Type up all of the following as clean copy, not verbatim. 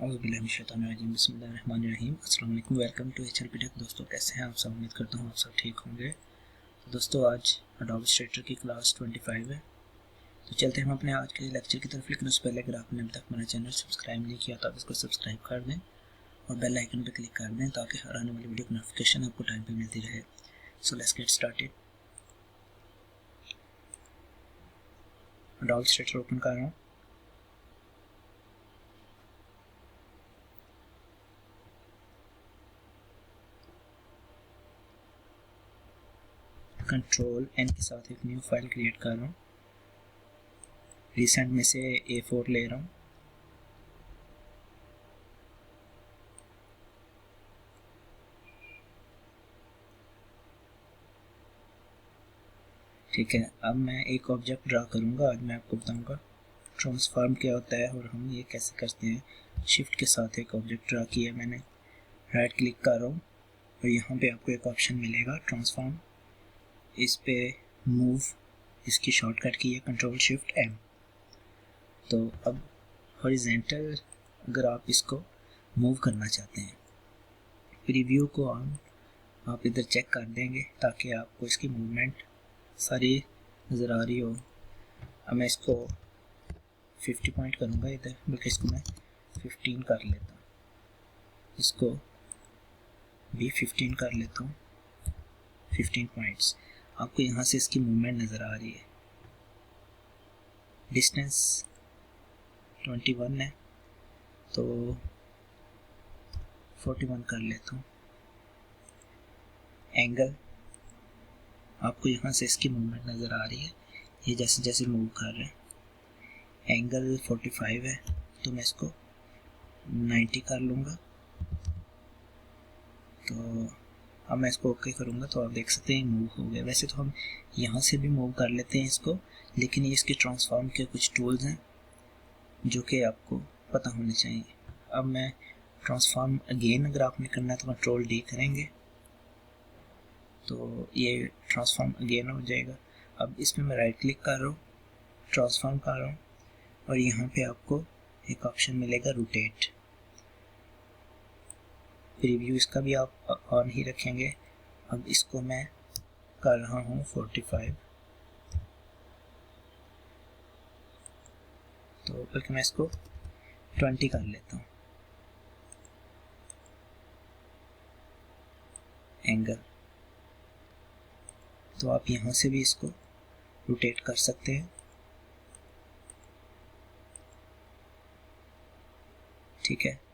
बिस्मिल्लाहिर्रहमानिर्रहीम अस्सलाम वालेकुम। Welcome to HLP tech. दोस्तों कैसे हैं आप सब? उम्मीद करता हूँ आप सब ठीक होंगे। तो दोस्तों आज एडोब इलस्ट्रेटर की क्लास 25 है। तो चलते हैं हम अपने आज के लेक्चर की तरफ। लेकिन उससे पहले अगर आपने अभी तक मेरा चैनल सब्सक्राइब नहीं किया तो आप इसको सब्सक्राइब कर दें और बेल आइकन पर क्लिक कर दें ताकि हर आने वाली वीडियो की नोटिफिकेशन आपको टाइम पर मिलती रहे। So let's get started. Adobe Illustrator open कर रहा हूँ। कंट्रोल N के साथ एक न्यू फाइल क्रिएट कर रहा हूँ। रिसेंट में से A4 ले रहा हूँ। ठीक है, अब मैं एक ऑब्जेक्ट ड्रा करूँगा। आज मैं आपको बताऊँगा ट्रांसफॉर्म क्या होता है और हम ये कैसे करते हैं। शिफ्ट के साथ एक ऑब्जेक्ट ड्रा किया मैंने, राइट क्लिक कर रहा हूँ और यहाँ पे आपको एक ऑप्शन मिलेगा ट्रांसफॉर्म। इस पे मूव, इसकी शॉर्टकट की है कंट्रोल शिफ्ट M। तो अब हॉरिजेंटल अगर आप इसको मूव करना चाहते हैं, प्रीव्यू को आप इधर चेक कर देंगे ताकि आपको इसकी मूवमेंट सारी नज़र आ रही हो। अब मैं इसको 50 पॉइंट करूँगा इधर, बल्कि इसको मैं 15 कर लेता हूँ। इसको भी 15 कर लेता हूँ। 15 पॉइंट्स। आपको यहाँ से इसकी मूवमेंट नज़र आ रही है। डिस्टेंस 21 है तो 41 कर लेता हूँ। एंगल आपको यहाँ से इसकी मूवमेंट नज़र आ रही है, ये जैसे जैसे मूव कर रहे हैं। एंगल 45 है तो मैं इसको 90 कर लूँगा। तो अब मैं इसको ओके करूँगा तो आप देख सकते हैं मूव हो गया। वैसे तो हम यहाँ से भी मूव कर लेते हैं इसको, लेकिन ये इसके ट्रांसफॉर्म के कुछ टूल्स हैं जो कि आपको पता होने चाहिए। अब मैं ट्रांसफॉर्म अगेन अगर आपने करना है तो कंट्रोल D करेंगे तो ये ट्रांसफॉर्म अगेन हो जाएगा। अब इसमें मैं राइट क्लिक कर रहा हूँ, ट्रांसफॉर्म कर रहा हूँ और यहाँ पे आपको एक ऑप्शन मिलेगा रोटेट। प्रीव्यू इसका भी आप ऑन ही रखेंगे। अब इसको मैं कर रहा हूँ 45, तो बल्कि मैं इसको 20 कर लेता हूँ। एंगल तो आप यहाँ से भी इसको रोटेट कर सकते हैं। ठीक है,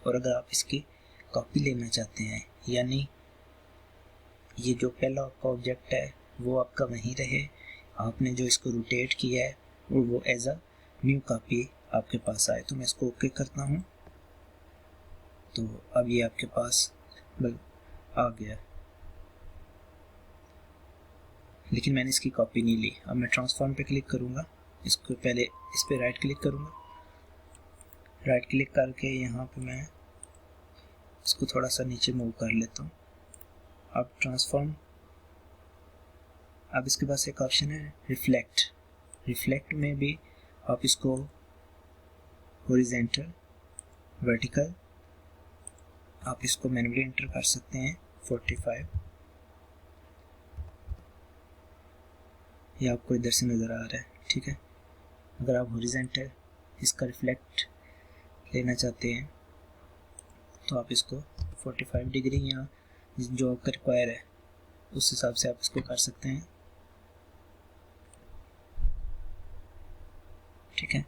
और अगर आप इसकी कॉपी लेना चाहते हैं, यानी ये जो पहला आपका ऑब्जेक्ट है वो आपका वहीं रहे, आपने जो इसको रोटेट किया है और वो एज अ न्यू कॉपी आपके पास आए, तो मैं इसको ओके करता हूँ। तो अब ये आपके पास आ गया, लेकिन मैंने इसकी कॉपी नहीं ली। अब मैं ट्रांसफॉर्म पे क्लिक करूँगा। इसको पहले इस पे राइट क्लिक करूँगा। राइट क्लिक करके यहाँ पे मैं इसको थोड़ा सा नीचे मूव कर लेता हूँ। अब ट्रांसफॉर्म, अब इसके पास एक ऑप्शन है रिफ्लेक्ट। रिफ्लेक्ट में भी आप इसको हॉरिजॉन्टल, वर्टिकल आप इसको मैन्युअली एंटर कर सकते हैं। 45 ये आपको इधर से नज़र आ रहा है। ठीक है, अगर आप हॉरिजॉन्टल इसका रिफ्लेक्ट लेना चाहते हैं तो आप इसको 45 डिग्री या जो आपका रिक्वायर है उस हिसाब से आप इसको कर सकते हैं। ठीक है,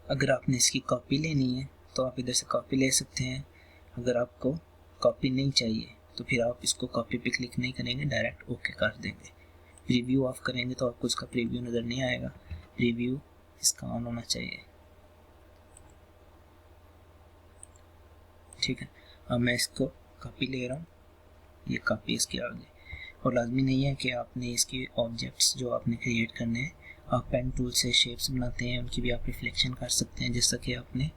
अगर आपने इसकी कॉपी लेनी है तो आप इधर से कॉपी ले सकते हैं। अगर आपको कॉपी नहीं चाहिए तो फिर आप इसको कॉपी पे क्लिक नहीं करेंगे, डायरेक्ट ओके कर देंगे। प्रीव्यू ऑफ करेंगे तो आपको इसका प्रीव्यू नज़र नहीं आएगा। प्रीव्यू इसका ऑन होना चाहिए। ठीक है, अब मैं इसको कॉपी ले रहा हूँ, ये कॉपी इसकी आ गई। और लाजमी नहीं है कि आपने इसकी ऑब्जेक्ट्स जो आपने क्रिएट करने हैं, आप पेन टूल से शेप्स बनाते हैं उनकी भी आप रिफ्लेक्शन कर सकते हैं। जैसा कि आपने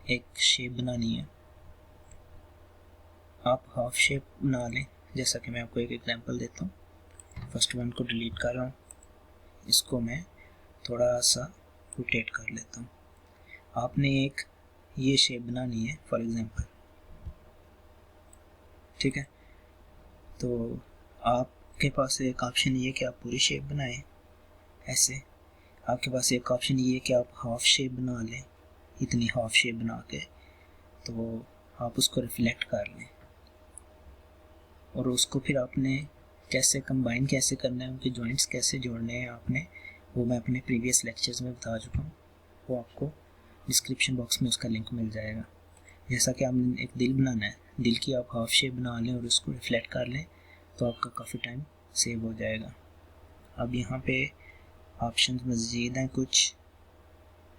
एक शेप बनानी है, आप हाफ शेप बना लें। जैसा कि मैं आपको एक एग्जांपल देता हूँ। फर्स्ट वन को डिलीट कर रहा हूँ, इसको मैं थोड़ा सा रोटेट कर लेता हूँ। आपने एक ये शेप बनानी है फॉर एग्जांपल, ठीक है। तो आपके पास एक ऑप्शन ये कि आप पूरी शेप बनाएं ऐसे, आपके पास एक ऑप्शन ये कि आप हाफ शेप बना लें, इतनी हाफ शेप बना के तो आप उसको रिफ्लेक्ट कर लें, और उसको फिर आपने कैसे कंबाइन कैसे करना है, उनके जॉइंट्स कैसे जोड़ने हैं आपने, वो मैं अपने प्रीवियस लेक्चर्स में बता चुका हूँ, वो आपको डिस्क्रिप्शन बॉक्स में उसका लिंक मिल जाएगा। जैसा कि आपने एक दिल बनाना है, दिल की आप हाफ शेप बना लें और उसको रिफ्लेक्ट कर लें तो आपका काफ़ी टाइम सेव हो जाएगा। अब यहाँ पे ऑप्शन मज़ीद हैं कुछ।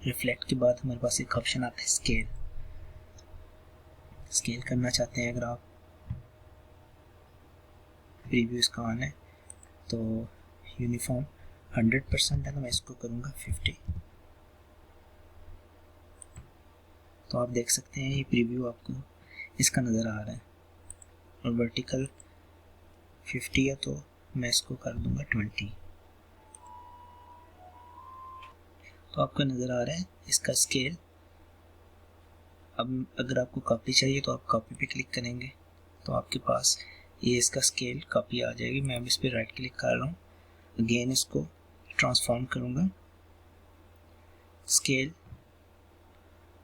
रिफ्लेक्ट के बाद हमारे पास एक ऑप्शन आता है स्केल। स्केल करना चाहते हैं अगर आप, प्रीव्यू इसका ऑन है तो यूनिफॉर्म 100% है तो मैं इसको करूँगा 50। तो आप देख सकते हैं ये प्रीव्यू आपको इसका नज़र आ रहा है, और वर्टिकल 50 है तो मैं इसको कर दूँगा 20। तो आपको नज़र आ रहा है इसका स्केल। अब अगर आपको कॉपी चाहिए तो आप कॉपी पे क्लिक करेंगे तो आपके पास ये इसका स्केल कॉपी आ जाएगी। मैं अब इस पर राइट क्लिक कर रहा हूँ, अगेन इसको ट्रांसफॉर्म करूँगा स्केल।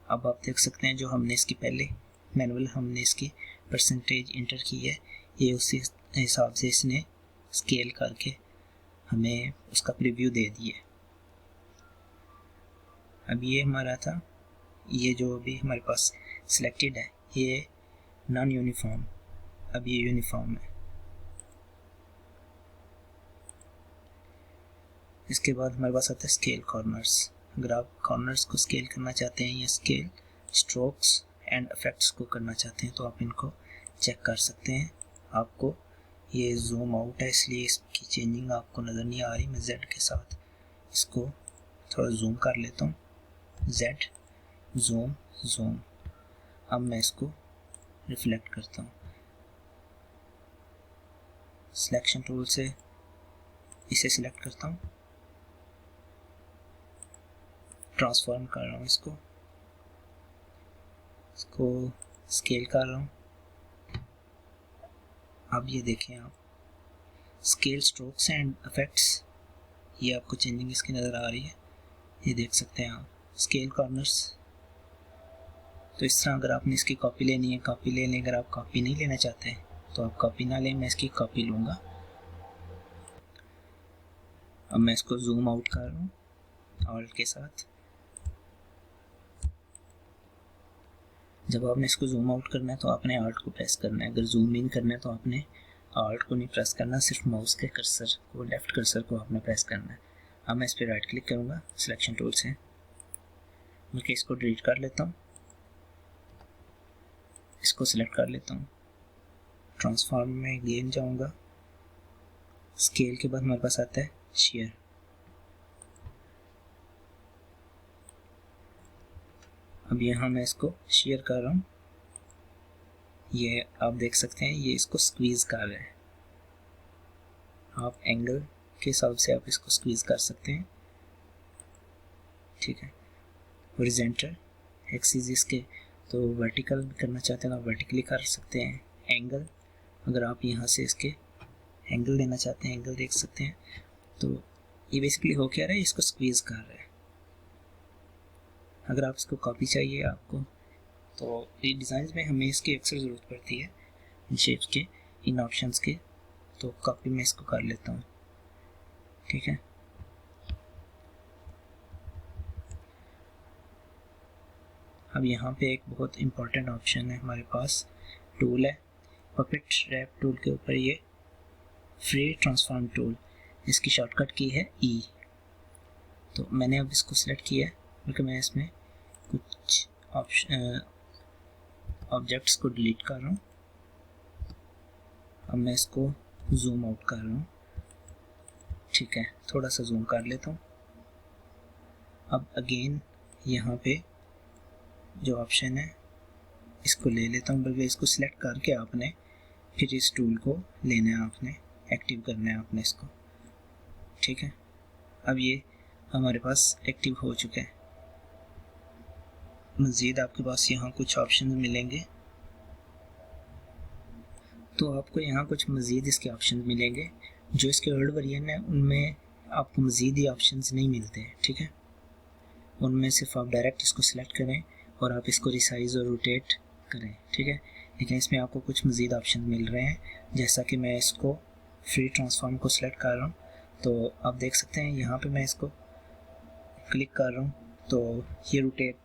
अब आप देख सकते हैं जो हमने इसकी पहले मैनुअल हमने इसकी परसेंटेज इंटर की है, ये उसी हिसाब से इसने स्केल करके हमें उसका प्रीव्यू दे दिया। अब ये हमारा था, ये जो अभी हमारे पास सिलेक्टेड है ये नॉन यूनिफॉर्म, अब ये यूनिफॉर्म है। इसके बाद हमारे पास आता है स्केल कॉर्नर्स। अगर आप कॉर्नर्स को स्केल करना चाहते हैं या स्केल स्ट्रोक्स एंड इफेक्ट्स को करना चाहते हैं तो आप इनको चेक कर सकते हैं। आपको ये जूम आउट है इसलिए इसकी चेंजिंग आपको नज़र नहीं आ रही। मैं जेड के साथ इसको थोड़ा जूम कर लेता हूँ, जेड जूम जूम। अब मैं इसको रिफ्लेक्ट करता हूँ, सिलेक्शन टूल से इसे सिलेक्ट करता हूँ, ट्रांसफॉर्म कर रहा हूँ इसको स्केल कर रहा हूँ। अब ये देखें आप स्केल स्ट्रोक्स एंड इफेक्ट्स, ये आपको चेंजिंग इसकी नज़र आ रही है, ये देख सकते हैं आप। स्केल कॉर्नर्स, तो इस तरह अगर आपने इसकी कॉपी लेनी है कॉपी ले लें, अगर आप कॉपी नहीं लेना चाहते हैं तो आप कॉपी ना लें, मैं इसकी कॉपी लूँगा। अब मैं इसको जूम आउट कर रहा हूँ ऑल्ट के साथ। जब आपने इसको जूम आउट करना है तो आपने ऑल्ट को प्रेस करना है, अगर जूम इन करना है तो आपने ऑल्ट को नहीं प्रेस करना, सिर्फ माउस के कर्सर को, लेफ्ट कर्सर को आपने प्रेस करना है। अब मैं इस पर राइट क्लिक करूँगा सिलेक्शन टूल से, बल्कि इसको डिलीट कर लेता हूँ, इसको सिलेक्ट कर लेता हूँ, ट्रांसफॉर्म में अगेन जाऊँगा, स्केल के बाद हमारे पास आता है शेयर। अब यहाँ मैं इसको शेयर कर रहा हूँ, ये आप देख सकते हैं ये इसको स्क्वीज़ कर रहा है। आप एंगल के हिसाब से आप इसको स्क्वीज़ कर सकते हैं, ठीक है। हॉरिजॉन्टल एक्सिस इसके तो वर्टिकल करना चाहते हैं तो आप वर्टिकली कर सकते हैं। एंगल, अगर आप यहाँ से इसके एंगल लेना चाहते हैं, एंगल देख सकते हैं। तो ये बेसिकली हो क्या रहा है, इसको स्क्वीज़ कर रहा है। अगर आप इसको कॉपी चाहिए आपको, तो ये डिज़ाइन में हमें इसकी अक्सर ज़रूरत पड़ती है इन शेप्स के, इन ऑप्शंस के, तो कॉपी में इसको कर लेता हूँ, ठीक है। अब यहाँ पे एक बहुत इम्पॉर्टेंट ऑप्शन है हमारे पास, टूल है पपेट रैप टूल के ऊपर, ये फ्री ट्रांसफॉर्म टूल, इसकी शॉर्टकट की है ई। तो मैंने अब इसको सिलेक्ट किया है, बल्कि मैं इसमें कुछ ऑब्जेक्ट्स को डिलीट कर रहा हूँ। अब मैं इसको जूम आउट कर रहा हूँ, ठीक है, थोड़ा सा जूम कर लेता हूँ। अब अगेन यहाँ पे जो ऑप्शन है इसको ले लेता हूँ, बल्कि इसको सिलेक्ट करके आपने फिर इस टूल को लेना है, आपने एक्टिव करना है आपने इसको, ठीक है। अब ये हमारे पास एक्टिव हो चुका है। मज़ीद आपके पास यहाँ कुछ ऑप्शन मिलेंगे, तो आपको यहाँ कुछ मज़ीद इसके ऑप्शन मिलेंगे। जो इसके ओल्ड वेरिएंट है उनमें आपको मज़ीद ये ऑप्शंस नहीं मिलते हैं, ठीक है। उनमें सिर्फ आप डायरेक्ट इसको सिलेक्ट करें और आप इसको रिसाइज़ और रोटेट करें, ठीक है। लेकिन इसमें आपको कुछ मज़ीद ऑप्शन मिल रहे हैं, जैसा कि मैं इसको फ्री ट्रांसफॉर्म को सिलेक्ट कर रहा हूँ, तो आप देख सकते हैं यहाँ पे मैं इसको क्लिक कर रहा हूँ तो ये रोटेट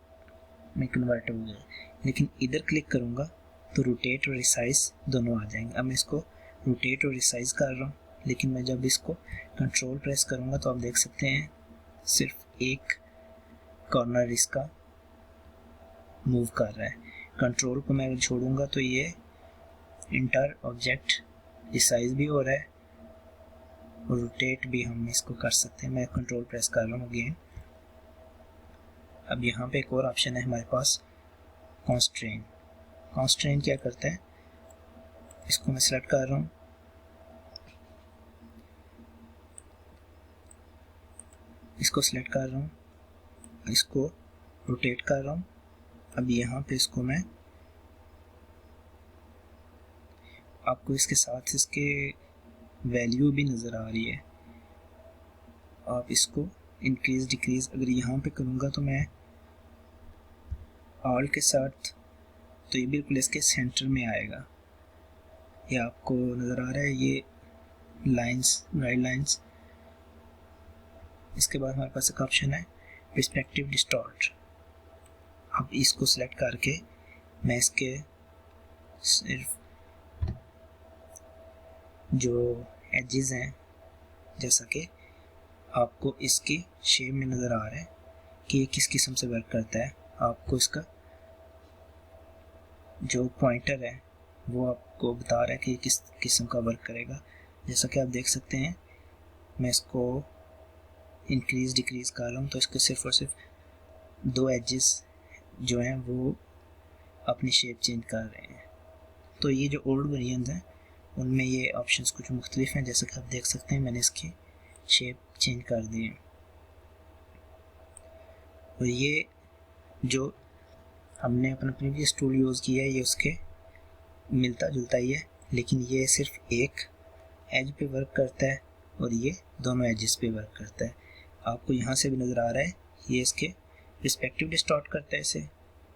में कन्वर्ट हो गया। लेकिन इधर क्लिक करूँगा तो रोटेट और रिसाइज दोनों आ जाएंगे। अब मैं इसको रोटेट और रिसाइज कर रहा हूँ, लेकिन मैं जब इसको कंट्रोल प्रेस करूँगा तो आप देख सकते हैं सिर्फ एक कॉर्नर इसका मूव कर रहा है। कंट्रोल को मैं छोड़ूंगा तो ये इंटर ऑब्जेक्ट रिसाइज भी हो रहा है और रोटेट भी हम इसको कर सकते हैं। मैं कंट्रोल प्रेस कर रहा हूँ अगेन। अब यहाँ पे एक और ऑप्शन है हमारे पास, कॉन्स्ट्रेन। कॉन्स्ट्रेन क्या करता है, इसको मैं सेलेक्ट कर रहा हूँ, इसको सिलेक्ट कर रहा हूँ, इसको रोटेट कर रहा हूँ। अब यहाँ पे इसको मैं आपको इसके साथ इसके वैल्यू भी नज़र आ रही है। आप इसको इंक्रीज डिक्रीज अगर यहाँ पे करूँगा तो मैं ऑल के साथ, तो ये बिल्कुल इसके सेंटर में आएगा। ये आपको नज़र आ रहा है, ये लाइंस, गाइडलाइंस। इसके बाद हमारे पास एक ऑप्शन है पर्सपेक्टिव डिस्टॉर्ट। अब इसको सिलेक्ट करके मैं इसके सिर्फ जो एजेस हैं, जैसा कि आपको इसकी शेप में नज़र आ रहा है कि ये किस किस्म से वर्क करता है, आपको इसका जो पॉइंटर है वो आपको बता रहा है कि किस किस्म का वर्क करेगा। जैसा कि आप देख सकते हैं मैं इसको इंक्रीज डिक्रीज कर रहा हूँ तो इसके सिर्फ और सिर्फ दो एजेस जो हैं वो अपनी शेप चेंज कर रहे हैं। तो ये जो ओल्ड वेरिएंट हैं उनमें ये ऑप्शंस कुछ मुख्तलिफ हैं। जैसा कि आप देख सकते हैं मैंने इसकी शेप चेंज कर दी है। और ये जो हमने अपना प्रीवियस टूल यूज़ किया है ये उसके मिलता जुलता ही है, लेकिन ये सिर्फ एक एज पे वर्क करता है और ये दोनों एजेस पे वर्क करता है। आपको यहाँ से भी नज़र आ रहा है ये इसके रिस्पेक्टिव डिस्टॉर्ट करता है इसे,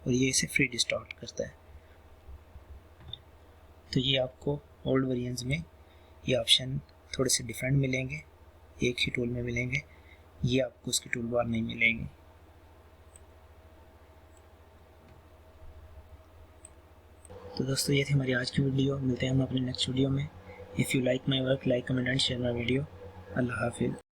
और ये इसे फ्री डिस्टॉर्ट करता है। तो ये आपको ओल्ड वेरिएंट्स में ये ऑप्शन थोड़े से डिफरेंट मिलेंगे, एक ही टूल में मिलेंगे, ये आपको उसकी टूल बार नहीं मिलेंगे। तो दोस्तों ये थी हमारी आज की वीडियो। मिलते हैं हम अपने नेक्स्ट वीडियो में। If you like my work, like, comment and share my video. अल्लाह हाफिज़।